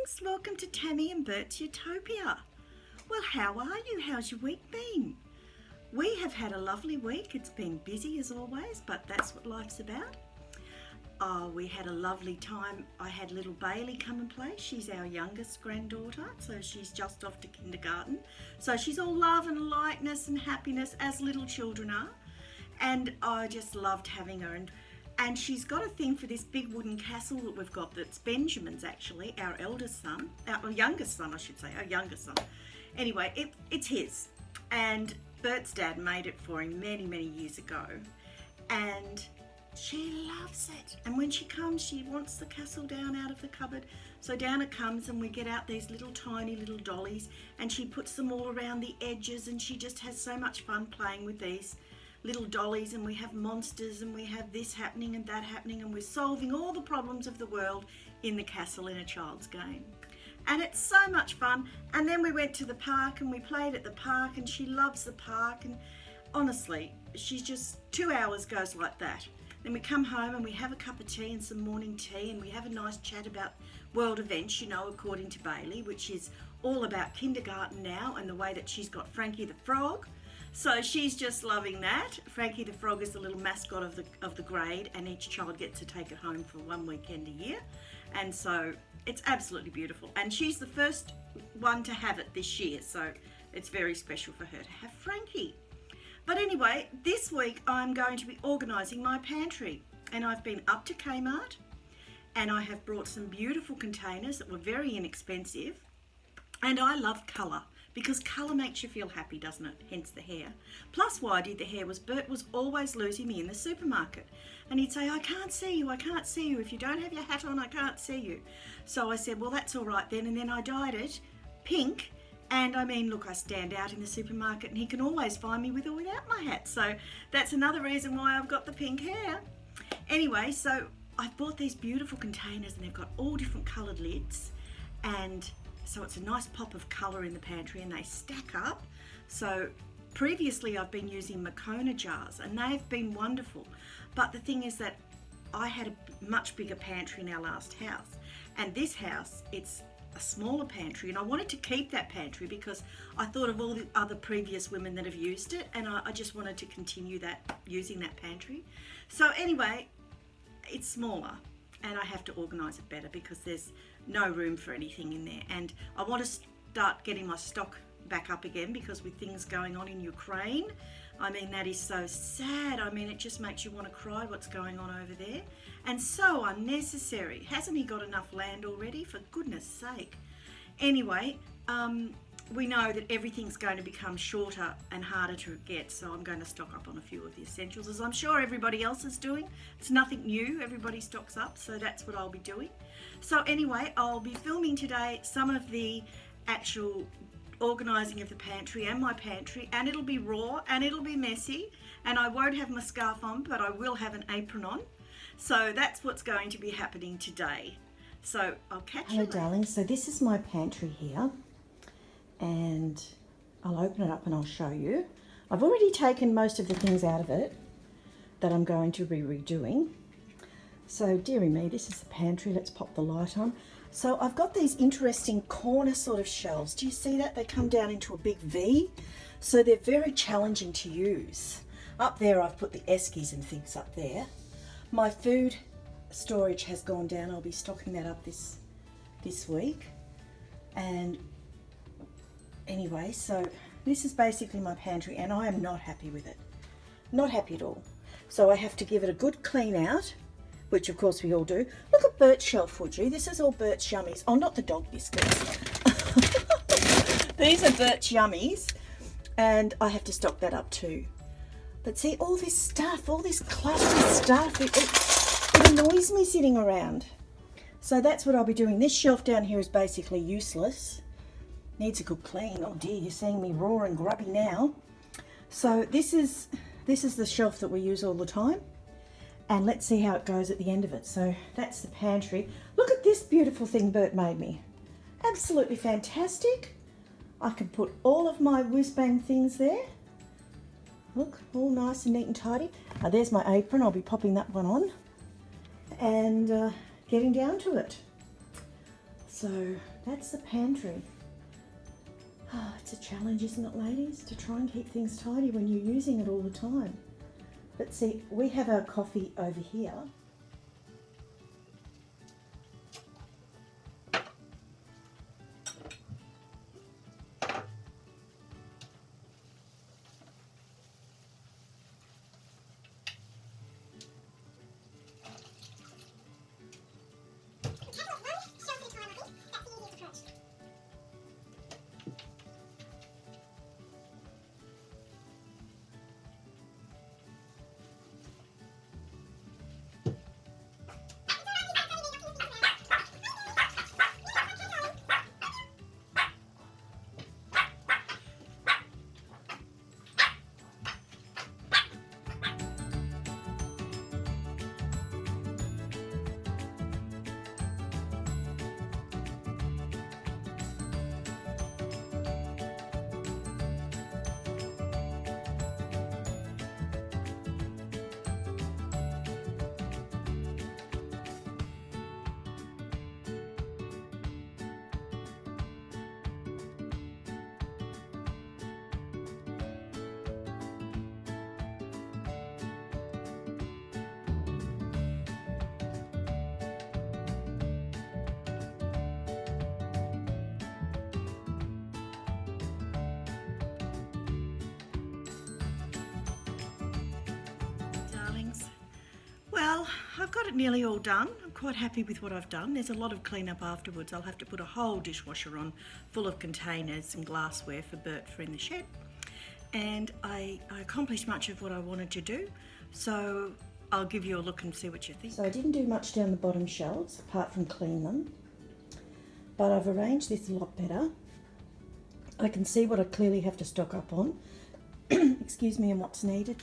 darlings, welcome to Tammy and Bert's Utopia. Well, how are you? How's your week been? We have had a lovely week. It's been busy as always, but that's what life's about. We had a lovely time. I had little Bailey come and play. She's our youngest granddaughter, so she's just off to kindergarten. So she's all love and lightness and happiness as little children are. And I just loved having her. And she's got a thing for this big wooden castle that we've got that's Benjamin's actually, our eldest son, our youngest son I should say, our youngest son. Anyway, it's his. And Bert's dad made it for him many, many years ago. And she loves it. And when she comes, she wants the castle down out of the cupboard. So down it comes and we get out these little tiny little dollies and she puts them all around the edges and she just has so much fun playing with these little dollies, and we have monsters and we have this happening and that happening and we're solving all the problems of the world in the castle in a child's game. And it's so much fun. And then we went to the park and we played at the park and she loves the park, and honestly she's just 2 hours goes like that. Then we come home and we have a cup of tea and some morning tea and we have a nice chat about world events, you know, according to Bailey, which is all about kindergarten now and the way that she's got Frankie the Frog. So she's just loving that. Frankie the Frog is the little mascot of the grade, and each child gets to take it home for one weekend a year. And so it's absolutely beautiful. And she's the first one to have it this year, so it's very special for her to have Frankie. But anyway, this week I'm going to be organising my pantry, and I've been up to Kmart and I have brought some beautiful containers that were very inexpensive. And I love colour, because colour makes you feel happy, doesn't it? Hence the hair. Plus why I did the hair was Bert was always losing me in the supermarket. And he'd say, I can't see you, I can't see you. If you don't have your hat on, I can't see you. So I said, well, that's all right then. And then I dyed it pink. And I mean, look, I stand out in the supermarket and he can always find me with or without my hat. So that's another reason why I've got the pink hair. Anyway, so I've bought these beautiful containers and they've got all different coloured lids. And so it's a nice pop of colour in the pantry and they stack up. So previously I've been using Makona jars and they've been wonderful. But the thing is that I had a much bigger pantry in our last house. And this house, it's a smaller pantry, and I wanted to keep that pantry because I thought of all the other previous women that have used it, and I just wanted to continue using that pantry. So anyway, it's smaller and I have to organise it better because there's no room for anything in there. And I want to start getting my stock back up again because with things going on in Ukraine, I mean, that is so sad. I mean, it just makes you want to cry what's going on over there. And so unnecessary. Hasn't he got enough land already? For goodness sake. Anyway, we know that everything's going to become shorter and harder to get, so I'm going to stock up on a few of the essentials, as I'm sure everybody else is doing. It's nothing new, everybody stocks up, so that's what I'll be doing. So anyway, I'll be filming today some of the actual organising of the pantry and my pantry, and it'll be raw and it'll be messy, and I won't have my scarf on, but I will have an apron on. So that's what's going to be happening today. So I'll catch you later. Hello darlings, so this is my pantry here, and I'll open it up and I'll show you. I've already taken most of the things out of it that I'm going to be redoing. So dearie me, this is the pantry. Let's pop the light on. So I've got these interesting corner sort of shelves. Do you see that? They come down into a big V. So they're very challenging to use. Up there I've put the eskies and things up there. My food storage has gone down. I'll be stocking that up this week. And anyway, so this is basically my pantry and I am not happy with it. Not happy at all. So I have to give it a good clean out, which of course we all do. Look at Bert's shelf, would you? This is all Bert's Yummies. Oh, not the dog biscuits. These are Bert's Yummies, and I have to stock that up too. But see, all this stuff, all this cluttered stuff, it annoys me sitting around. So that's what I'll be doing. This shelf down here is basically useless. Needs a good clean. Oh dear, you're seeing me raw and grubby now. So this is the shelf that we use all the time. And let's see how it goes at the end of it. So that's the pantry. Look at this beautiful thing Bert made me. Absolutely fantastic. I can put all of my whiz-bang things there. Look, all nice and neat and tidy. There's my apron. I'll be popping that one on and getting down to it. So that's the pantry. Oh, it's a challenge, isn't it, ladies, to try and keep things tidy when you're using it all the time. But see, we have our coffee over here. Well, I've got it nearly all done. I'm quite happy with what I've done. There's a lot of cleanup afterwards. I'll have to put a whole dishwasher on full of containers and glassware for Bert for in the shed. And I accomplished much of what I wanted to do. So I'll give you a look and see what you think. So I didn't do much down the bottom shelves apart from clean them. But I've arranged this a lot better. I can see what I clearly have to stock up on. Excuse me, and what's needed.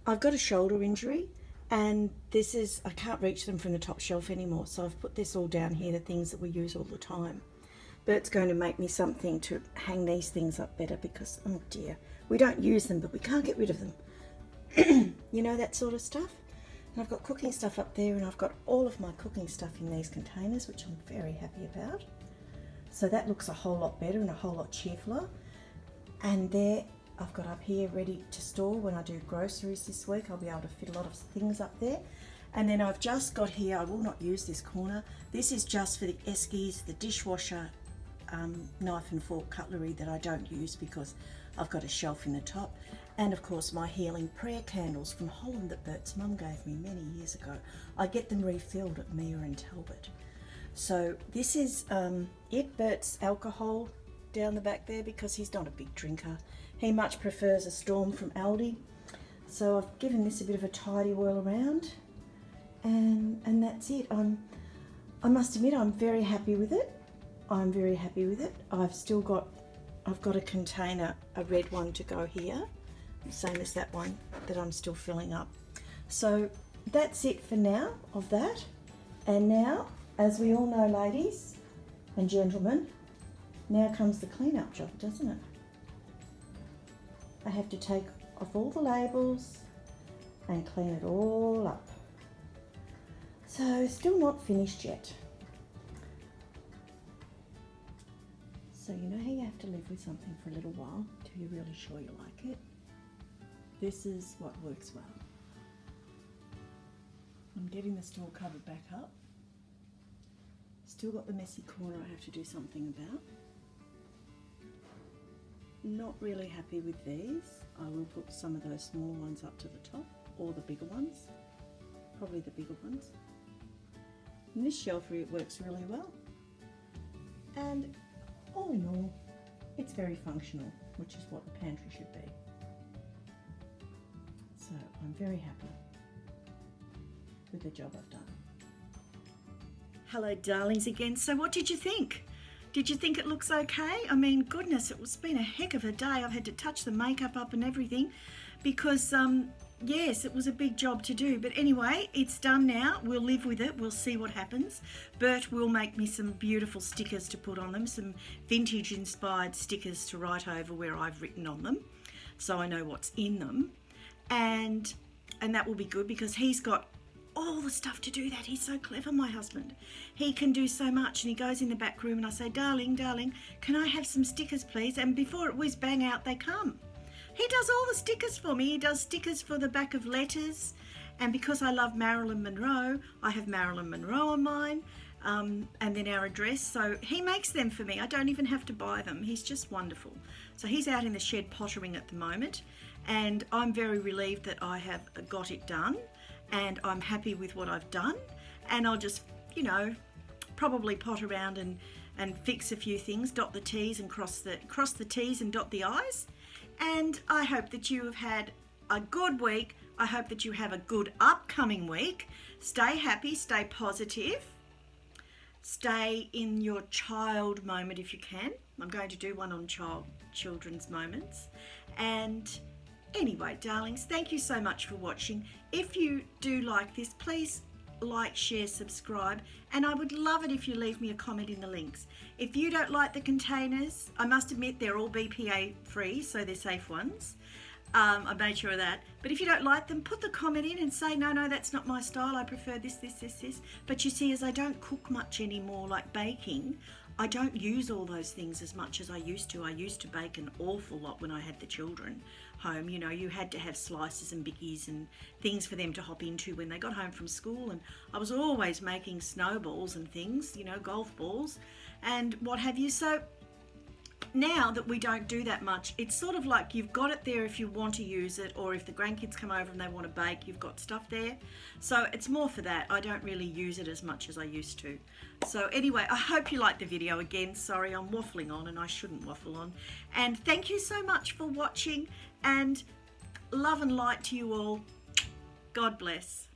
I've got a shoulder injury. And I can't reach them from the top shelf anymore, so I've put this all down here, the things that we use all the time. Bert's going to make me something to hang these things up better because, oh dear, we don't use them, but we can't get rid of them. You know, that sort of stuff. And I've got cooking stuff up there, and I've got all of my cooking stuff in these containers, which I'm very happy about. So that looks a whole lot better and a whole lot cheerfuler. And there, I've got up here ready to store when I do groceries this week. I'll be able to fit a lot of things up there. And then I've just got here, I will not use this corner. This is just for the eskies, the dishwasher, knife and fork cutlery that I don't use because I've got a shelf in the top. And of course my healing prayer candles from Holland that Bert's mum gave me many years ago. I get them refilled at Mia and Talbot. So this is it, Bert's alcohol down the back there because he's not a big drinker. He much prefers a Storm from Aldi. So I've given this a bit of a tidy whirl around and that's it. I must admit I'm very happy with it. I'm very happy with it. I've got a container, a red one to go here, same as that one that I'm still filling up. So that's it for now of that. And now, as we all know, ladies and gentlemen, now comes the clean-up job, doesn't it? I have to take off all the labels and clean it all up. So still not finished yet. So you know how you have to live with something for a little while till you're really sure you like it? This is what works well. I'm getting the store cover back up. Still got the messy corner I have to do something about. Not really happy with these. I will put some of those small ones up to the top, or the bigger ones, probably the bigger ones. In this shelfery it works really well, and all in all it's very functional, which is what the pantry should be. So I'm very happy with the job I've done. Hello darlings again. So what did you think? Did you think it looks okay? I mean, goodness, it's been a heck of a day. I've had to touch the makeup up and everything because, yes, it was a big job to do. But anyway, it's done now. We'll live with it. We'll see what happens. Bert will make me some beautiful stickers to put on them, some vintage-inspired stickers to write over where I've written on them, so I know what's in them. And that will be good because he's got all the stuff to do that. He's so clever, my husband. He can do so much, and he goes in the back room and I say, darling, can I have some stickers, please? And before it whiz bang out, they come. He does all the stickers for me. He does stickers for the back of letters. And because I love Marilyn Monroe, I have Marilyn Monroe on mine, and then our address. So he makes them for me. I don't even have to buy them. He's just wonderful. So he's out in the shed pottering at the moment, and I'm very relieved that I have got it done, and I'm happy with what I've done. And I'll just, you know, probably pot around and fix a few things, dot the T's and cross the T's and dot the I's. And I hope that you have had a good week. I hope that you have a good upcoming week. Stay happy, stay positive, stay in your child moment if you can. I'm going to do one on children's moments. And anyway, darlings, thank you so much for watching. If you do like this, please like, share, subscribe, and I would love it if you leave me a comment in the links. If you don't like the containers, I must admit they're all BPA free, so they're safe ones. I made sure of that. But if you don't like them, put the comment in and say, no, that's not my style. I prefer this. But you see, as I don't cook much anymore, like baking, I don't use all those things as much as I used to. I used to bake an awful lot when I had the children home. You know, you had to have slices and bickies and things for them to hop into when they got home from school. And I was always making snowballs and things, you know, golf balls and what have you. So now that we don't do that much, it's sort of like you've got it there if you want to use it, or if the grandkids come over and they want to bake, you've got stuff there. So it's more for that. I don't really use it as much as I used to. So anyway, I hope you liked the video. Again, sorry, I'm waffling on and I shouldn't waffle on. And thank you so much for watching, and love and light to you all. God bless.